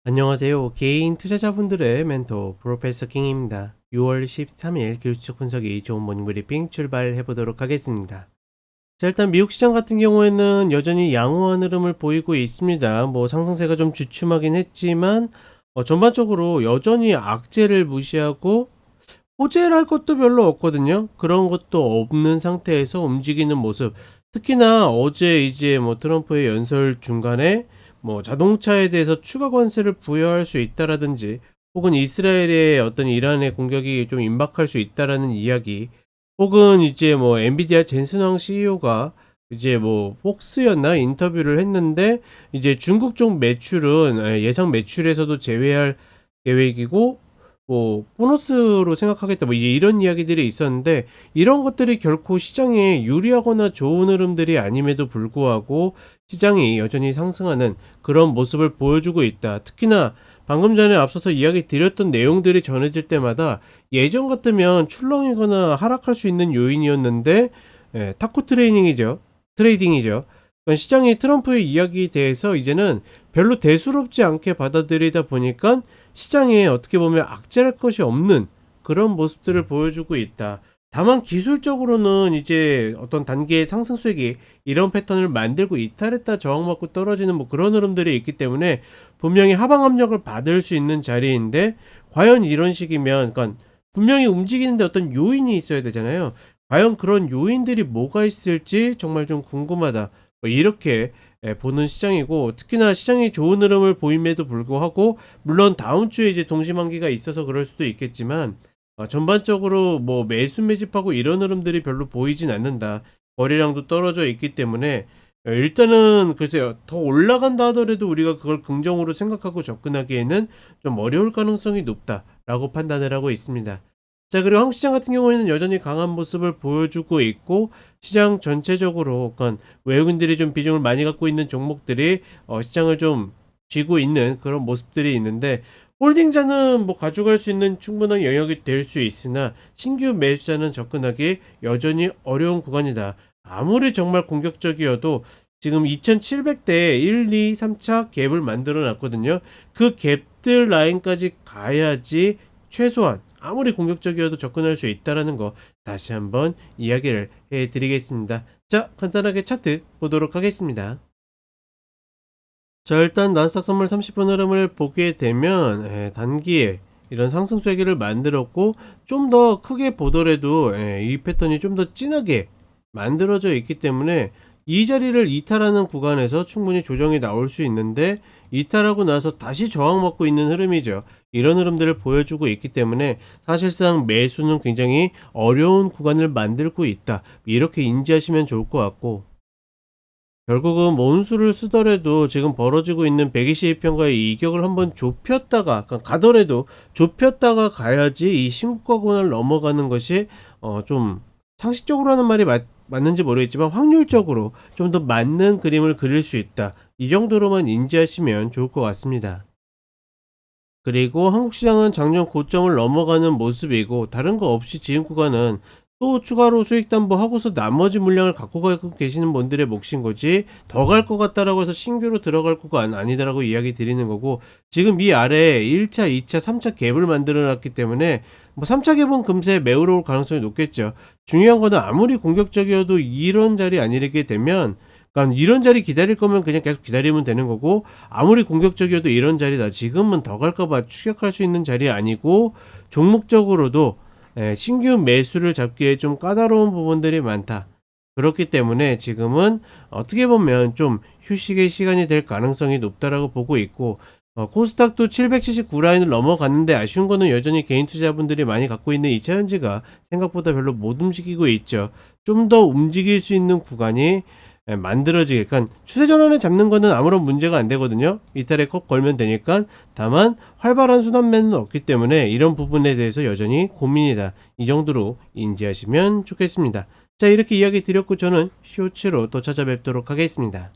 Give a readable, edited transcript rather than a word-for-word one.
안녕하세요. 개인 투자자분들의 멘토 프로페서 킹입니다. 6월 13일 기술적 분석이 좋은 모닝 브리핑 출발해 보도록 하겠습니다. 자, 일단 미국 시장 같은 경우에는 여전히 양호한 흐름을 보이고 있습니다. 상승세가 좀 주춤하긴 했지만 전반적으로 여전히 악재를 무시하고 호재랄 것도 별로 없거든요. 그런 것도 없는 상태에서 움직이는 모습. 특히나 어제 이제 트럼프의 연설 중간에 자동차에 대해서 추가 관세를 부여할 수 있다라든지 혹은 이스라엘의 어떤 이란의 공격이 좀 임박할 수 있다라는 이야기, 혹은 이제 엔비디아 젠슨 황 CEO가 이제 폭스였나 인터뷰를 했는데 이제 중국 쪽 매출은 예상 매출에서도 제외할 계획이고 보너스로 생각하겠다, 이제 이런 이야기들이 있었는데, 이런 것들이 결코 시장에 유리하거나 좋은 흐름들이 아님에도 불구하고 시장이 여전히 상승하는 그런 모습을 보여주고 있다. 특히나 방금 전에 앞서서 이야기 드렸던 내용들이 전해질 때마다 예전 같으면 출렁이거나 하락할 수 있는 요인이었는데, 타코 트레이딩이죠. 그러니까 시장이 트럼프의 이야기에 대해서 이제는 별로 대수롭지 않게 받아들이다 보니까 시장에 어떻게 보면 악재랄 것이 없는 그런 모습들을 보여주고 있다. 다만 기술적으로는 이제 어떤 단계의 상승 수익이 이런 패턴을 만들고 이탈했다 저항받고 떨어지는 그런 흐름들이 있기 때문에 분명히 하방 압력을 받을 수 있는 자리인데, 과연 이런 식이면, 그러니까 분명히 움직이는데 어떤 요인이 있어야 되잖아요. 과연 그런 요인들이 뭐가 있을지 정말 좀 궁금하다, 이렇게 보는 시장이고, 특히나 시장이 좋은 흐름을 보임에도 불구하고, 물론 다음 주에 이제 동시만기가 있어서 그럴 수도 있겠지만 전반적으로 매수 매집하고 이런 흐름들이 별로 보이진 않는다. 거래량도 떨어져 있기 때문에 일단은 글쎄요, 더 올라간다 하더라도 우리가 그걸 긍정으로 생각하고 접근하기에는 좀 어려울 가능성이 높다라고 판단을 하고 있습니다. 자, 그리고 한국 시장 같은 경우에는 여전히 강한 모습을 보여주고 있고, 시장 전체적으로 그러니까 외국인들이 좀 비중을 많이 갖고 있는 종목들이 시장을 좀 쥐고 있는 그런 모습들이 있는데, 홀딩자는 가져갈 수 있는 충분한 영역이 될 수 있으나 신규 매수자는 접근하기 여전히 어려운 구간이다. 아무리 정말 공격적이어도 지금 2700대에 1, 2, 3차 갭을 만들어 놨거든요. 그 갭들 라인까지 가야지 최소한 아무리 공격적이어도 접근할 수 있다라는 거 다시 한번 이야기를 해드리겠습니다. 자, 간단하게 차트 보도록 하겠습니다. 자, 일단 나스닥 선물 30분 흐름을 보게 되면 단기에 이런 상승 쐐기를 만들었고, 좀 더 크게 보더라도 이 패턴이 좀 더 진하게 만들어져 있기 때문에 이 자리를 이탈하는 구간에서 충분히 조정이 나올 수 있는데, 이탈하고 나서 다시 저항받고 있는 흐름이죠. 이런 흐름들을 보여주고 있기 때문에 사실상 매수는 굉장히 어려운 구간을 만들고 있다, 이렇게 인지하시면 좋을 것 같고, 결국은 원수를 쓰더라도 지금 벌어지고 있는 122평가의 이격을 한번 좁혔다가, 그러니까 가더라도 좁혔다가 가야지 이 신고가권을 넘어가는 것이 좀 상식적으로 하는 말이 맞는지 모르겠지만 확률적으로 좀 더 맞는 그림을 그릴 수 있다, 이 정도로만 인지하시면 좋을 것 같습니다. 그리고 한국 시장은 작년 고점을 넘어가는 모습이고, 다른 거 없이 지금 구간은 또 추가로 수익 담보하고서 나머지 물량을 갖고 가고 계시는 분들의 몫인 거지, 더 갈 것 같다라고 해서 신규로 들어갈 거가 아니다라고 이야기 드리는 거고, 지금 이 아래에 1차, 2차, 3차 갭을 만들어 놨기 때문에 3차 갭은 금세 매우러 올 가능성이 높겠죠. 중요한 거는 아무리 공격적이어도 이런 자리 아니게 되면, 그러니까 이런 자리 기다릴 거면 그냥 계속 기다리면 되는 거고, 아무리 공격적이어도 이런 자리다, 지금은 더 갈까봐 추격할 수 있는 자리 아니고, 종목적으로도 신규 매수를 잡기에 좀 까다로운 부분들이 많다. 그렇기 때문에 지금은 어떻게 보면 좀 휴식의 시간이 될 가능성이 높다라고 보고 있고, 코스닥도 779 라인을 넘어갔는데 아쉬운 거는 여전히 개인 투자분들이 많이 갖고 있는 2차 현지가 생각보다 별로 못 움직이고 있죠. 좀 더 움직일 수 있는 구간이 만들어지게, 그러니까 추세 전환을 잡는 거는 아무런 문제가 안 되거든요. 이탈에 콕 걸면 되니까. 다만 활발한 순환매는 없기 때문에 이런 부분에 대해서 여전히 고민이다, 이 정도로 인지하시면 좋겠습니다. 자, 이렇게 이야기 드렸고 저는 쇼츠로 또 찾아뵙도록 하겠습니다.